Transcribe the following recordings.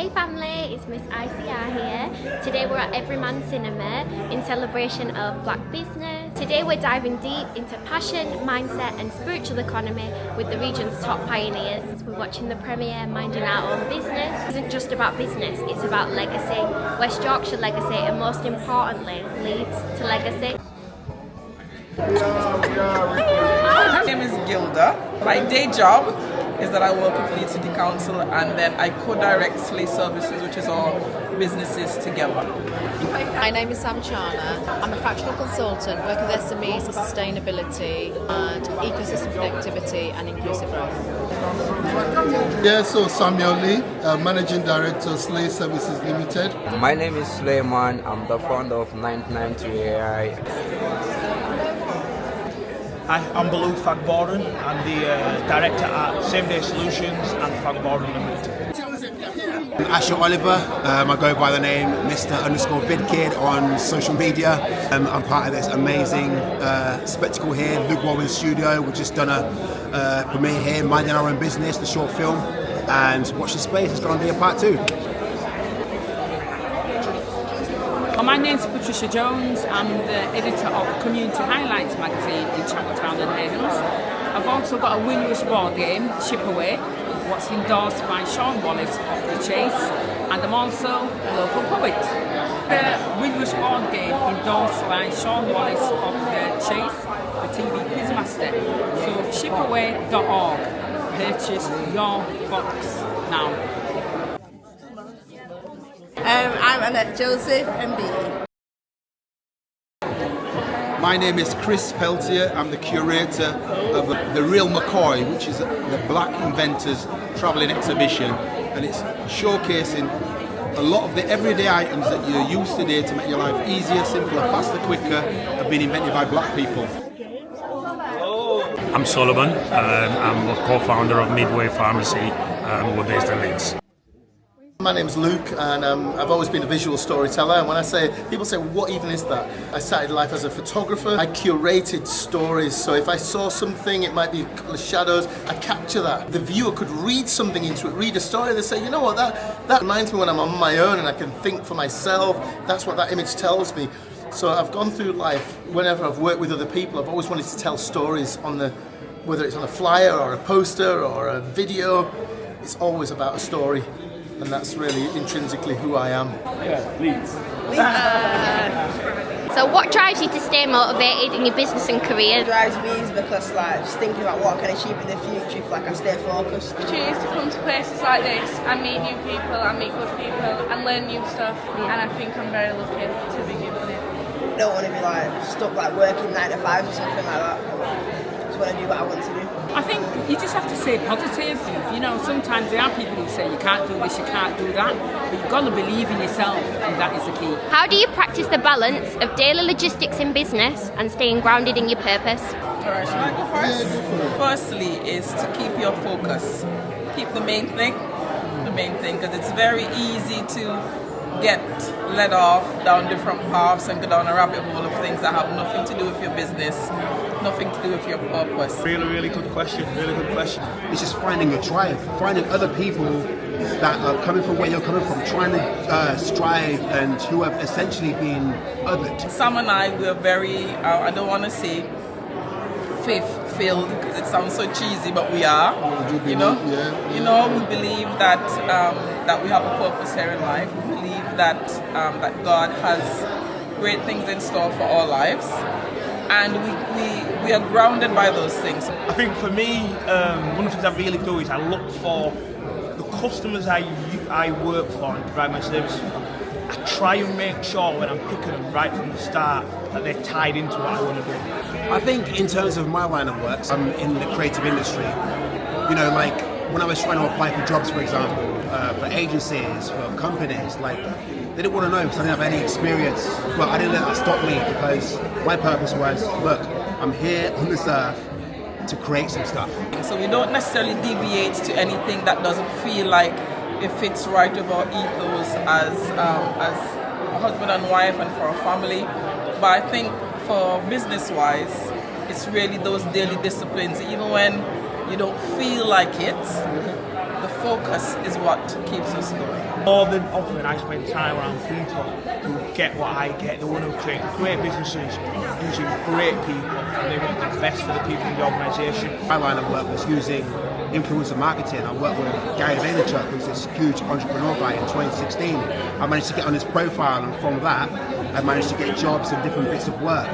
Hey family, it's Miss ICR here. Today we're at Everyman Cinema in celebration of Black business. Today we're diving deep into passion, mindset and spiritual economy with the region's top pioneers. We're watching the premiere Minding Our Own Business. It isn't just about business, it's about legacy, West Yorkshire legacy and most importantly, Leeds to legacy. My name is Gilda. My day job is that I work with Leeds City Council and then I co-direct Slay Services, which is all businesses together. My name is Sam Charner. I'm a fractional consultant, work with SMEs for sustainability and ecosystem connectivity and inclusive growth. Yeah, so Samuel Lee, Managing Director, Slay Services Limited. My name is Suleiman. I'm the founder of 992 AI. Hi, I'm Baloo Fagborden. I'm the Director at Same Day Solutions and Fagborden Limited. Asher Oliver, I go by the name Mr_VidKid on social media. I'm part of this amazing spectacle here, Luke Warren's studio. We've just done a premiere here, Minding Our Own Business, the short film, and watch the space, it's going to be a part 2. My name's Patricia Jones. I'm the editor of Community Highlights magazine in Chapeltown and Hales. I've also got a win-wish board game, Chip Away, what's endorsed by Sean Wallace of The Chase, and I'm also a local poet. The win-wish board game endorsed by Sean Wallace of The Chase, the TV quizmaster. So chipaway.org, purchase your box now. I'm Annette Joseph, MBE. My name is Chris Peltier. I'm the curator of The Real McCoy, which is the Black Inventors Travelling Exhibition, and it's showcasing a lot of the everyday items that you're used today to make your life easier, simpler, faster, quicker, have been invented by black people. I'm Solomon. I'm a co-founder of Midway Pharmacy. We're based in Leeds. My name's Luke, and I've always been a visual storyteller. And when I say, people say, what even is that? I started life as a photographer. I curated stories, so if I saw something, it might be a couple of shadows, I capture that. The viewer could read something into it, read a story, they say, you know what, that reminds me when I'm on my own and I can think for myself. That's what that image tells me. So I've gone through life, whenever I've worked with other people, I've always wanted to tell stories whether it's on a flyer or a poster or a video, it's always about a story. And that's really intrinsically who I am. Yeah, Leeds. So what drives you to stay motivated in your business and career? What drives me is because just thinking about what I can achieve in the future if I stay focused. Opportunities to come to places like this and meet new people and meet good people and learn new stuff, and I think I'm very lucky to be given it. I don't want to be stuck working 9 to 5 or something like that. I just want to do what I want to do. I think you just have to stay positive. You know, sometimes there are people who say you can't do this, you can't do that, but you've got to believe in yourself, and that is the key. How do you practice the balance of daily logistics in business and staying grounded in your purpose? Alright, should I go first? Firstly is to keep your focus. Keep the main thing, because it's very easy to get led off down different paths and go down a rabbit hole of things that have nothing to do with your business, nothing to do with your purpose. Really good question, It's just finding your tribe, finding other people that are coming from where you're coming from, trying to strive and who have essentially been othered. Sam and I, we're very, I don't want to say faith-filled because it sounds so cheesy, but we are. We believe that that we have a purpose here in life. We believe that that God has great things in store for our lives, and we are grounded by those things. I think for me, one of the things I really do is I look for the customers I work for and provide my service. I try and make sure when I'm picking them right from the start that they're tied into what I want to do. I think in terms of my line of work, I'm in the creative industry. You know, like when I was trying to apply for jobs, for example, for agencies, for companies, they didn't want to know because I didn't have any experience. But I didn't let that stop me because my purpose was, look, I'm here on this earth to create some stuff. So we don't necessarily deviate to anything that doesn't feel like it fits right with our ethos as a husband and wife and for a family. But I think for business-wise, it's really those daily disciplines, even when you don't feel like it, the focus is what keeps us going. More than often, I spend time around people who get what I get. They want to create great businesses using great people, and they want the best for the people in the organisation. My line of work was using influencer marketing. I worked with Gary Vaynerchuk, who's this huge entrepreneur guy. In 2016, I managed to get on his profile, and from that, I managed to get jobs and different bits of work.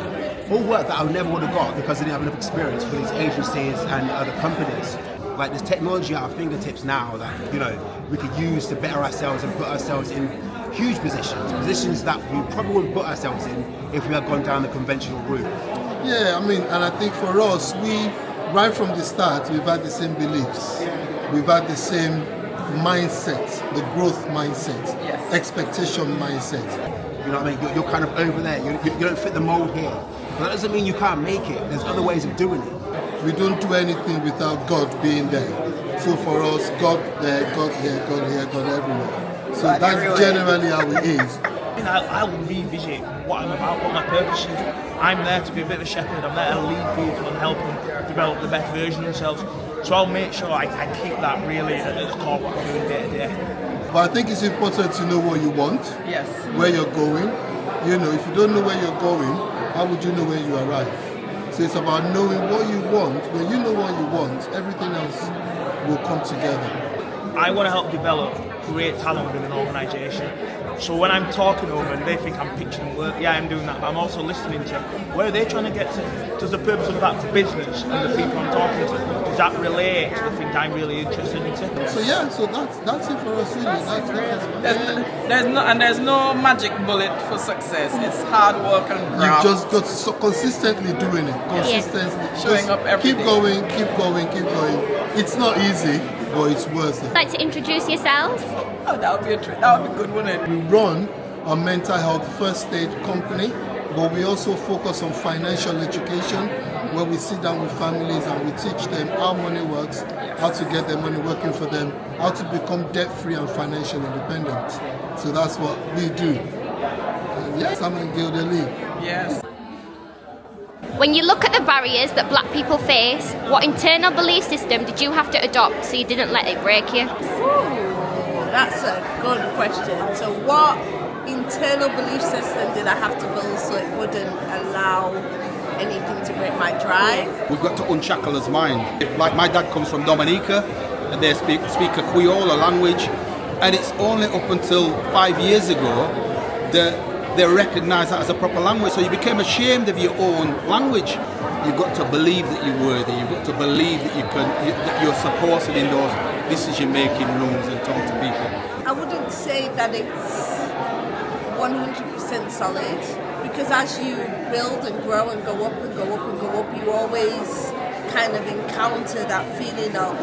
All work that I never would have got because I didn't have enough experience for these agencies and other companies. Like, there's technology at our fingertips now that, you know, we could use to better ourselves and put ourselves in huge positions that we probably wouldn't put ourselves in if we had gone down the conventional route. Yeah, I mean, and I think for us, right from the start, we've had the same beliefs. We've had the same mindset, the growth mindset, expectation mindset. You know what I mean? You're kind of over there. You don't fit the mold here. But that doesn't mean you can't make it. There's other ways of doing it. We don't do anything without God being there. So for us, God there, God here, God here, God everywhere. So that's generally how it is. I'll revisit what I'm about, what my purpose is. I'm there to be a bit of a shepherd. I'm there to lead people and help them develop the best version of themselves. So I'll make sure I keep that really at the core of what I'm doing day to day. But I think it's important to know what you want, where you're going. You know, if you don't know where you're going, how would you know when you arrive? So it's about knowing what you want. When you know what you want, everything else will come together. I want to help develop great talent within an organisation. So when I'm talking over and they think I'm pitching work, yeah, I'm doing that, but I'm also listening to where are they trying to get to? Does the purpose of that business and the people I'm talking to, does that relate to the things I'm really interested in? So yeah, so that's it for us really. There's no magic bullet for success. It's hard work and graft. You just got to consistently doing it. Consistently. Showing up every day. Keep going. It's not easy, but it's worth it. Like to introduce yourselves? Oh, that would be good, wouldn't it? We run a mental health first aid company, but we also focus on financial education, where we sit down with families and we teach them how money works, how to get their money working for them, how to become debt-free and financially independent. So that's what we do. And yes, I'm in Gilder-Lee. Yes. When you look at the barriers that black people face, what internal belief system did you have to adopt so you didn't let it break you? That's a good question. So what internal belief system did I have to build so it wouldn't allow anything to break my drive? We've got to unshackle his mind. Like, my dad comes from Dominica, and they speak a Creole, a language, and it's only up until 5 years ago that they recognise that as a proper language. So you became ashamed of your own language. You've got to believe that you're worthy. You've got to believe that that you're supported in those decision-making rooms and talk to people. I wouldn't say that it's 100% solid, because as you build and grow and go up and go up and go up, you always kind of encounter that feeling of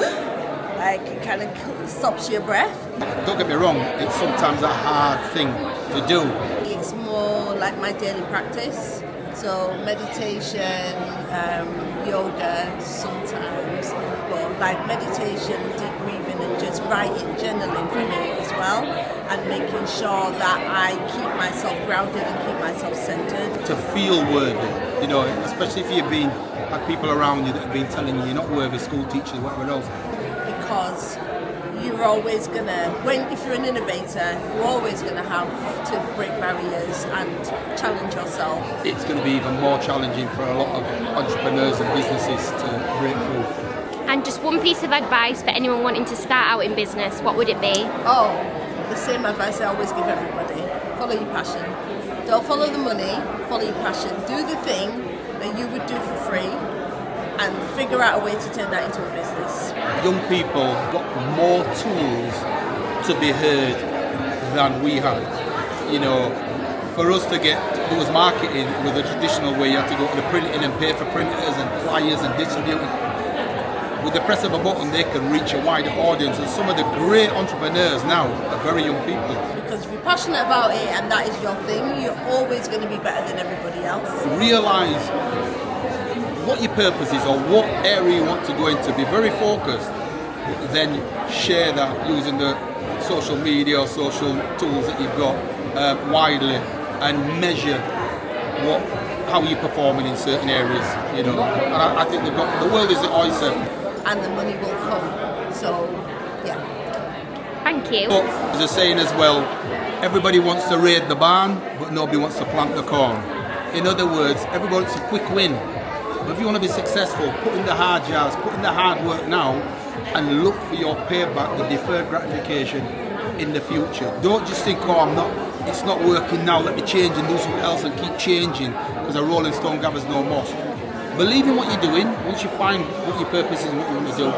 like it kind of stops your breath. Don't get me wrong, it's sometimes a hard thing to do. It's more like my daily practice. So meditation, yoga sometimes, but like meditation, deep breathing and just writing, journaling for me as well, and making sure that I keep myself grounded and keep myself centered. To feel worthy, you know, especially if you've had people around you that have been telling you you're not worthy, school teachers, whatever else. Because you're always gonna, if you're an innovator, you're always gonna have to break barriers and challenge yourself. It's going to be even more challenging for a lot of entrepreneurs and businesses to break through. And just one piece of advice for anyone wanting to start out in business, what would it be? Oh, the same advice I always give everybody. Follow your passion. Don't follow the money, follow your passion. Do the thing that you would do for free and figure out a way to turn that into a business. Young people got more tools to be heard than we had. You know, for us to do was marketing with the traditional way, you have to go to the printing and pay for printers and flyers and distributing. With the press of a button, they can reach a wider audience, and some of the great entrepreneurs now are very young people. Because if you're passionate about it and that is your thing, you're always going to be better than everybody else. Realise what your purpose is or what area you want to go into. Be very focused, then share that using the social media or social tools that you've got widely, and measure how you're performing in certain areas. You know, and I think the world is the oyster. And the money will come. So, yeah. Thank you. But there's a saying as well, everybody wants to raid the barn, but nobody wants to plant the corn. In other words, everybody wants a quick win. But if you want to be successful, put in the hard yards, put in the hard work now, and look for your payback, the deferred gratification in the future. Don't just think, it's not working now, let me change and do something else and keep changing, because a rolling stone gathers no moss. Believe in what you're doing. Once you find what your purpose is and what you want to do,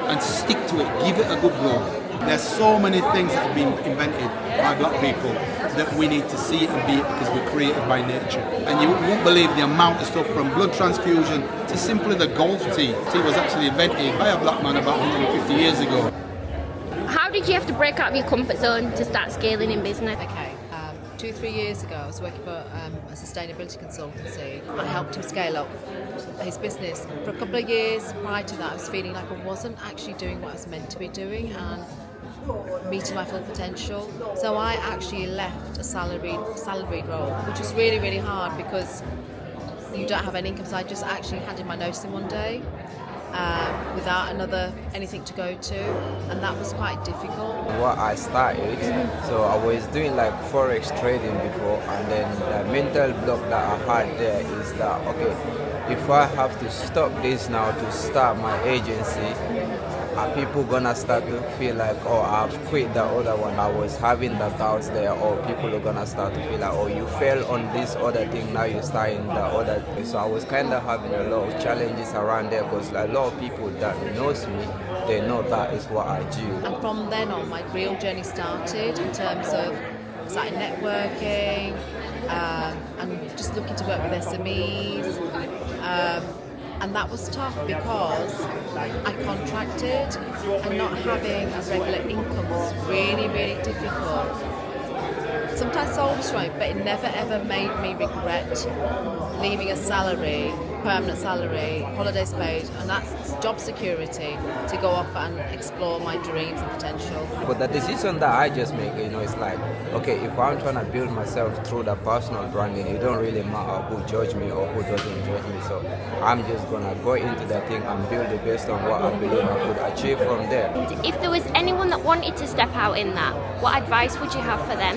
and stick to it, give it a good go. There's so many things that have been invented by black people that we need to see it and be it, because we're creative by nature. And you won't believe the amount of stuff, from blood transfusion to simply the golf tee. Tea was actually invented by a black man about 150 years ago. How did you have to break out of your comfort zone to start scaling in business? Okay, 2-3 years ago I was working for a sustainability consultancy. I helped him scale up his business. For a couple of years prior to that I was feeling like I wasn't actually doing what I was meant to be doing and meeting my full potential. So I actually left a salaried role, which was really, really hard because you don't have any income. So I just actually handed my notice in one day without anything to go to, and that was quite difficult. What I started, so I was doing like forex trading before, and then the mental block that I had there is that, okay, if I have to stop this now to start my agency, are people gonna start to feel like, oh, I've quit the other one? I was having the doubts there, or people are gonna start to feel like, oh, you failed on this other thing, now you're starting the other thing. So I was kind of having a lot of challenges around there, because a lot of people that knows me, they know that is what I do. And from then on, my real journey started in terms of starting networking and just looking to work with SMEs. And that was tough because I contracted, and not having a regular income was really, really difficult. Sometimes soul destroying, but it never ever made me regret leaving a salary, permanent salary, holidays paid, and that's job security, to go off and explore my dreams and potential. But the decision that I just make, it's like, okay, if I'm trying to build myself through the personal branding, it don't really matter who judge me or who doesn't judge me. So I'm just gonna go into that thing and build it based on what I believe I could achieve from there. If there was anyone that wanted to step out in that, what advice would you have for them,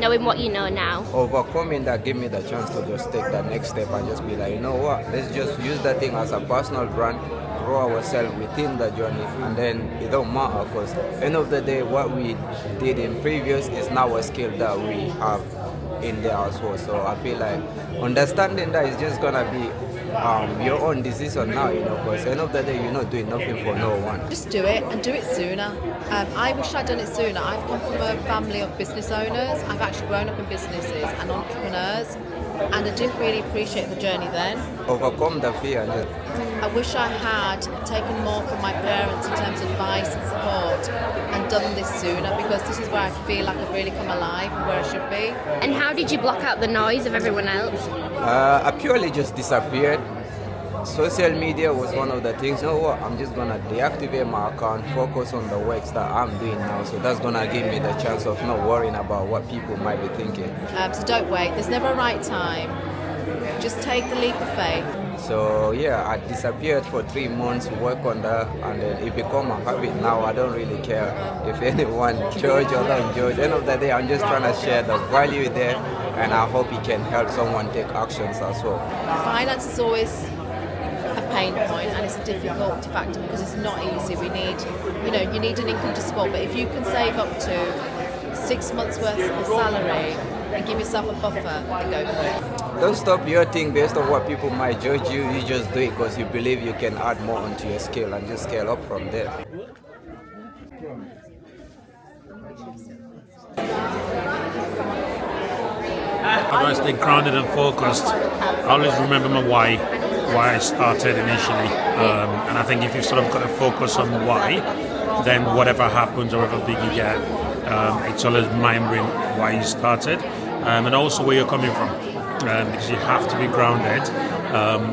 knowing what you know now? Overcoming that gave me the chance to just take that next step and just be like, you know what, let's just use that thing as a personal brand, grow ourselves within the journey, and then it don't matter, because end of the day, what we did in previous is now a skill that we have in there as well. So I feel like understanding that is just gonna be your own decision now, because end of the day, you're not doing nothing for no one. Just do it, and do it sooner. I wish I'd done it sooner. I've come from a family of business owners. I've actually grown up in businesses and entrepreneurs, and I didn't really appreciate the journey then. Overcome the fear. I wish I had taken more from my parents in terms of advice and support, and done this sooner, because this is where I feel like I've really come alive and where I should be. And how did you block out the noise of everyone else? I purely just disappeared. Social media was one of the things. You know what? I'm just gonna deactivate my account, focus on the works that I'm doing now. So that's gonna give me the chance of not worrying about what people might be thinking. So don't wait. There's never a right time. Just take the leap of faith. So yeah, I disappeared for 3 months, work on that, and then it became a habit now. I don't really care if anyone judge or don't judge. End of the day, I'm just trying to share the value there, and I hope it can help someone take actions as well. Finance is always a pain point, and it's a difficult factor because it's not easy. We need, you need an income to support, but if you can save up to 6 months worth of salary and give yourself a buffer, then go for it. Don't stop your thing based on what people might judge you. You just do it because you believe you can add more onto your skill, and just scale up from there. How do I stay grounded and focused? I always remember my why I started initially. And I think if you've sort of got to focus on why, then whatever happens or whatever big you get, it's always remembering why you started, and also where you're coming from. Because you have to be grounded,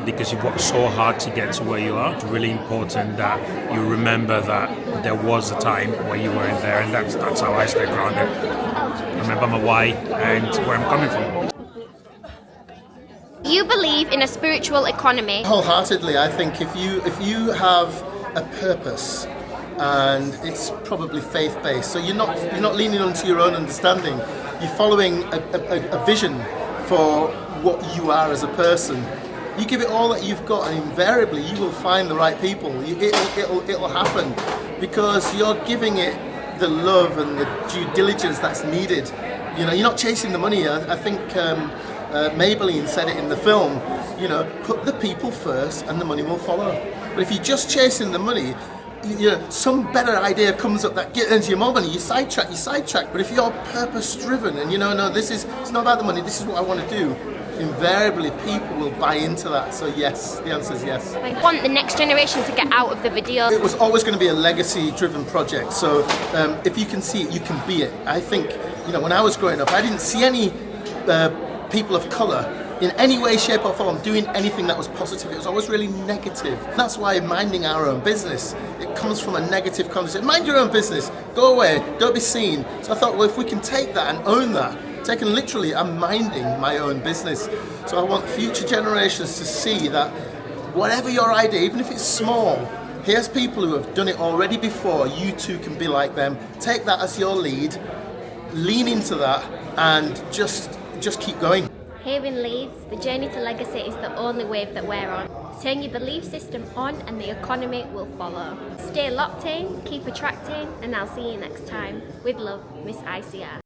because you've worked so hard to get to where you are. It's really important that you remember that there was a time where you weren't there, and that's how I stay grounded. Remember my why and where I'm coming from. Do you believe in a spiritual economy? Wholeheartedly. I think if you have a purpose, and it's probably faith-based. So you're not leaning onto your own understanding. You're following a vision for what you are as a person. You give it all that you've got, and invariably you will find the right people. It'll happen because you're giving it the love and the due diligence that's needed. You know, you're not chasing the money. I think Maybelline said it in the film. You know, put the people first, and the money will follow. But if you're just chasing the money, you know, some better idea comes up that earns you more money. You sidetrack. But if you're purpose-driven and no, it's not about the money. This is what I want to do. Invariably, people will buy into that. So yes, the answer is yes. I want the next generation to get out of the video. It was always going to be a legacy-driven project. So if you can see it, you can be it. I think, when I was growing up, I didn't see any people of colour in any way, shape or form doing anything that was positive. It was always really negative. That's why minding our own business, it comes from a negative concept. Mind your own business, go away, don't be seen. So I thought, well, if we can take that and own that, taken literally, I'm minding my own business. So I want future generations to see that whatever your idea, even if it's small, here's people who have done it already before, you too can be like them. Take that as your lead, lean into that, and just keep going. Here in Leeds, the journey to legacy is the only wave that we're on. Turn your belief system on and the economy will follow. Stay locked in, keep attracting, and I'll see you next time. With love, Miss ICR.